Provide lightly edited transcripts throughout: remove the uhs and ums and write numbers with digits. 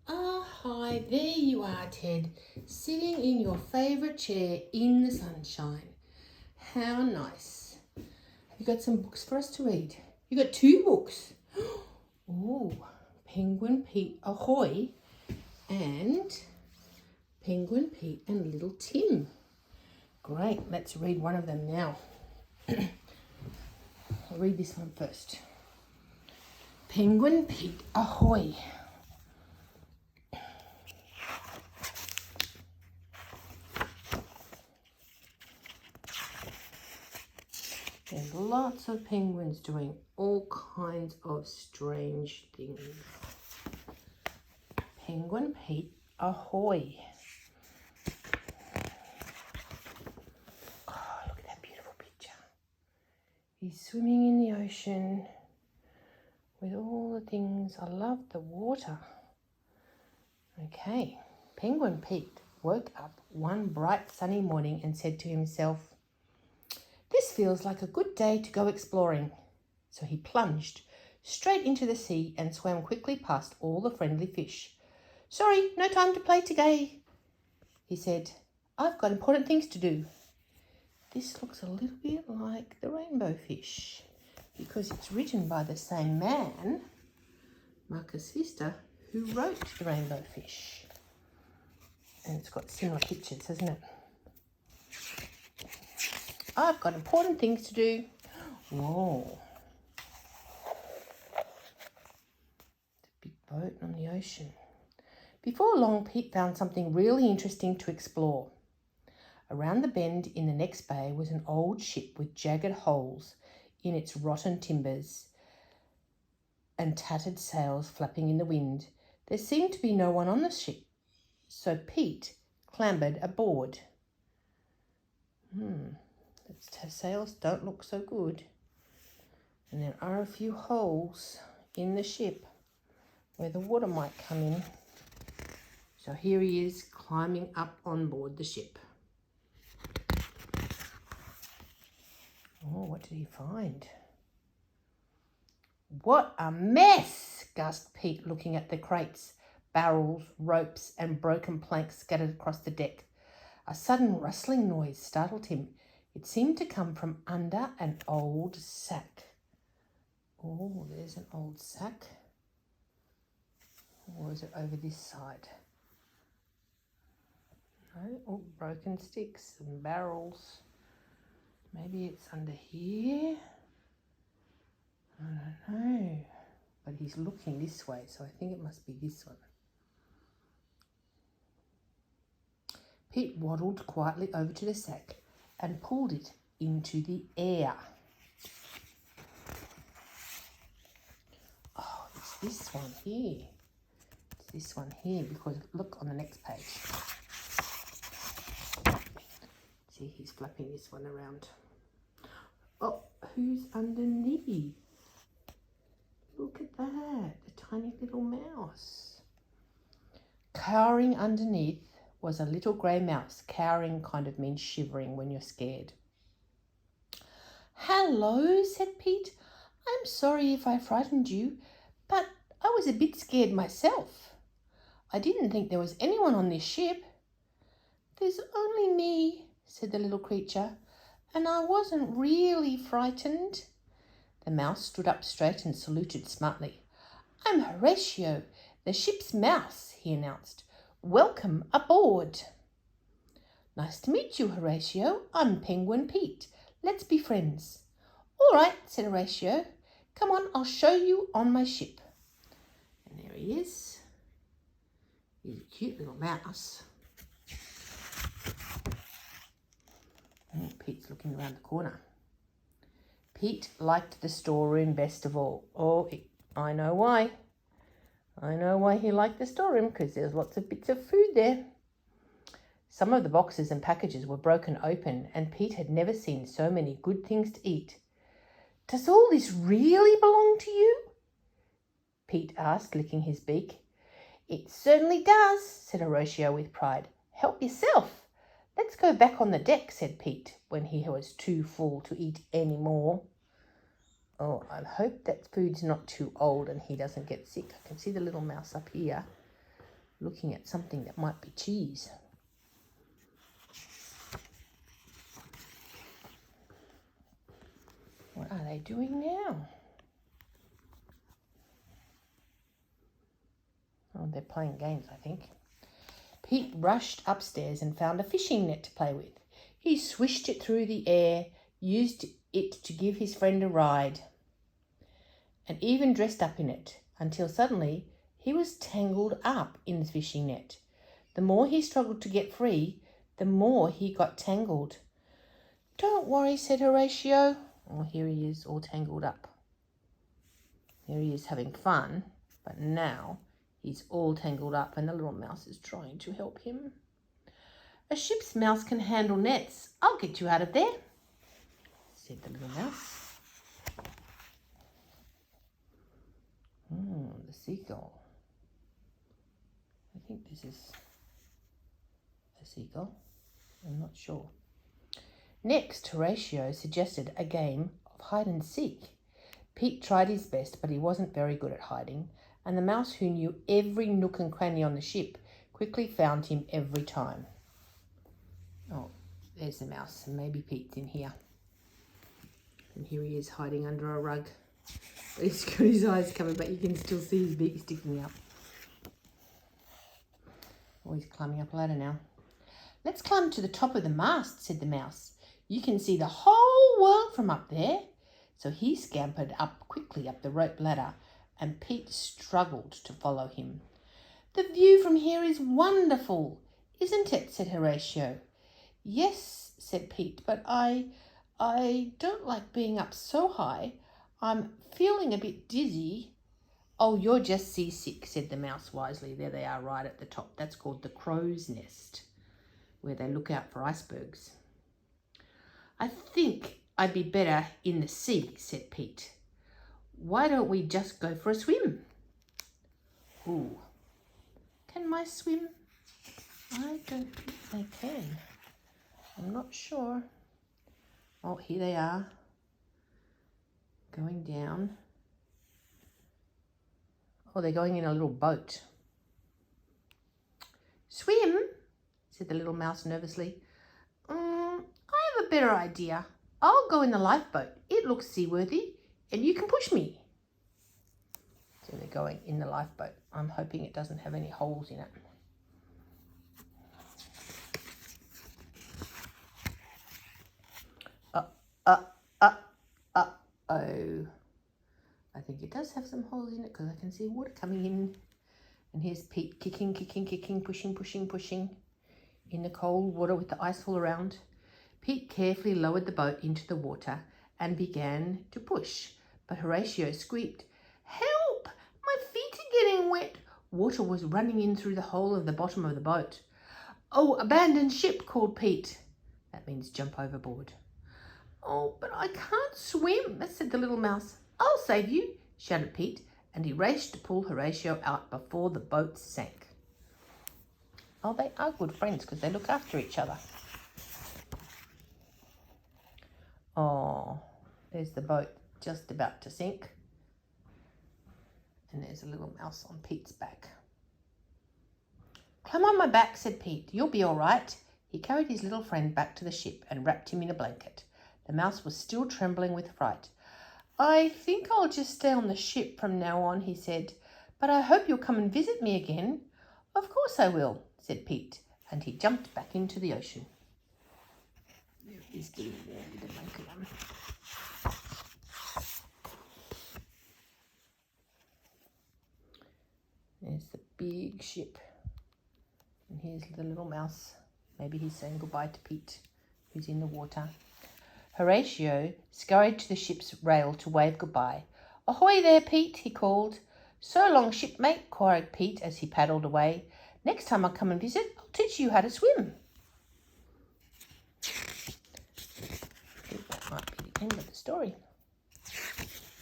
Hi, there you are, Ted, sitting in your favourite chair in the sunshine. How nice. Have you got some books for us to read? You got 2 books. Oh, Penguin Pete Ahoy and Penguin Pete and Little Tim. Great, let's read one of them now. I'll read this one first. Penguin Pete Ahoy. There's lots of penguins doing all kinds of strange things. Penguin Pete Ahoy. Oh, look at that beautiful picture. He's swimming in the ocean with all the things. I love the water. Okay, Penguin Pete woke up one bright sunny morning and said to himself, "This feels like a good day to go exploring." So he plunged straight into the sea and swam quickly past all the friendly fish. "Sorry, no time to play today," he said. "I've got important things to do." This looks a little bit like the rainbow fish because it's written by the same man, Marcus Pfister, who wrote the rainbow fish. And it's got similar pictures, hasn't it? "I've got important things to do." Whoa. It's a big boat on the ocean. Before long, Pete found something really interesting to explore. Around the bend in the next bay was an old ship with jagged holes in its rotten timbers and tattered sails flapping in the wind. There seemed to be no one on the ship, so Pete clambered aboard. Its sails don't look so good. And there are a few holes in the ship where the water might come in. So here he is climbing up on board the ship. Oh, what did he find? "What a mess!" gasped Pete, looking at the crates, barrels, ropes, and broken planks scattered across the deck. A sudden rustling noise startled him. It seemed to come from under an old sack. Oh, there's an old sack. Or is it over this side? No, oh, broken sticks and barrels. Maybe it's under here. I don't know. But he's looking this way, so I think it must be this one. Pete waddled quietly over to the sack and pulled it into the air. Oh, it's this one here. It's this one here because look on the next page. See, he's flapping this one around. Oh, who's underneath? Look at that, a tiny little mouse. Cowering underneath was a little grey mouse. Cowering kind of means shivering when you're scared. "Hello," said Pete. "I'm sorry if I frightened you, but I was a bit scared myself. I didn't think there was anyone on this ship." "There's only me," said the little creature, "and I wasn't really frightened." The mouse stood up straight and saluted smartly. "I'm Horatio, the ship's mouse," he announced. "Welcome aboard." "Nice to meet you, Horatio. I'm Penguin Pete. Let's be friends." "All right," said Horatio. "Come on, I'll show you on my ship." And there he is. He's a cute little mouse. Pete's looking around the corner. Pete liked the storeroom best of all. Oh, I know why. I know why he liked the storeroom, because there's lots of bits of food there. Some of the boxes and packages were broken open, and Pete had never seen so many good things to eat. "Does all this really belong to you?" Pete asked, licking his beak. "It certainly does," said Horatio with pride. "Help yourself." "Let's go back on the deck," said Pete, when he was too full to eat any more. Oh, I hope that food's not too old and he doesn't get sick. I can see the little mouse up here. looking at something that might be cheese. What are they doing now? Oh, they're playing games, I think. Pete rushed upstairs and found a fishing net to play with. He swished it through the air, used it to give his friend a ride, and even dressed up in it, until suddenly he was tangled up in the fishing net. The more he struggled to get free, the more he got tangled. "Don't worry," said Horatio. Oh, here he is, all tangled up. Here he is having fun, but now he's all tangled up and the little mouse is trying to help him. "A ship's mouse can handle nets. I'll get you out of there," said the little mouse. The seagull. I think this is a seagull. I'm not sure. Next, Horatio suggested a game of hide and seek. Pete tried his best, but he wasn't very good at hiding, and the mouse, who knew every nook and cranny on the ship, quickly found him every time. Oh, there's the mouse, and maybe Pete's in here. And here he is hiding under a rug. He's got his eyes covered, but you can still see his beak sticking out. Oh, he's climbing up a ladder now. "Let's climb to the top of the mast," said the mouse. "You can see the whole world from up there." So he scampered up quickly up the rope ladder, and Pete struggled to follow him. "The view from here is wonderful, isn't it?" said Horatio. "Yes," said Pete, "but I don't like being up so high. I'm feeling a bit dizzy." "Oh, you're just seasick," said the mouse wisely. There they are right at the top. That's called the crow's nest, where they look out for icebergs. "I think I'd be better in the sea," said Pete. "Why don't we just go for a swim?" "Ooh, can mice swim?" "I don't think they can. I'm not sure." Oh, here they are, going down. Oh, they're going in a little boat. "Swim?" said the little mouse nervously. I have a better idea. I'll go in the lifeboat. It looks seaworthy, and you can push me." So they're going in the lifeboat. I'm hoping it doesn't have any holes in it. Oh. I think it does have some holes in it because I can see water coming in. And here's Pete kicking, pushing in the cold water with the ice all around. Pete carefully lowered the boat into the water and began to push. But Horatio squeaked, "Help! My feet are getting wet." Water was running in through the hole of the bottom of the boat. "Oh, abandon ship," called Pete. That means jump overboard. "Oh, but I can't swim," said the little mouse. "I'll save you," shouted Pete, and he raced to pull Horatio out before the boat sank. Oh, they are good friends because they look after each other. Oh, there's the boat just about to sink. And there's a little mouse on Pete's back. "Climb on my back," said Pete. "You'll be all right." He carried his little friend back to the ship and wrapped him in a blanket. The mouse was still trembling with fright. "I think I'll just stay on the ship from now on," he said. "But I hope you'll come and visit me again." "Of course I will," said Pete, and he jumped back into the ocean. There he is getting warm with the blanket on. There's the big ship. And here's the little mouse. Maybe he's saying goodbye to Pete, who's in the water. Horatio scurried to the ship's rail to wave goodbye. "Ahoy there, Pete," he called. "So long, shipmate," cried Pete as he paddled away. "Next time I come and visit, I'll teach you how to swim." I think that might be the end of the story.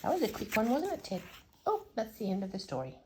That was a quick one, wasn't it, Ted? Oh, that's the end of the story.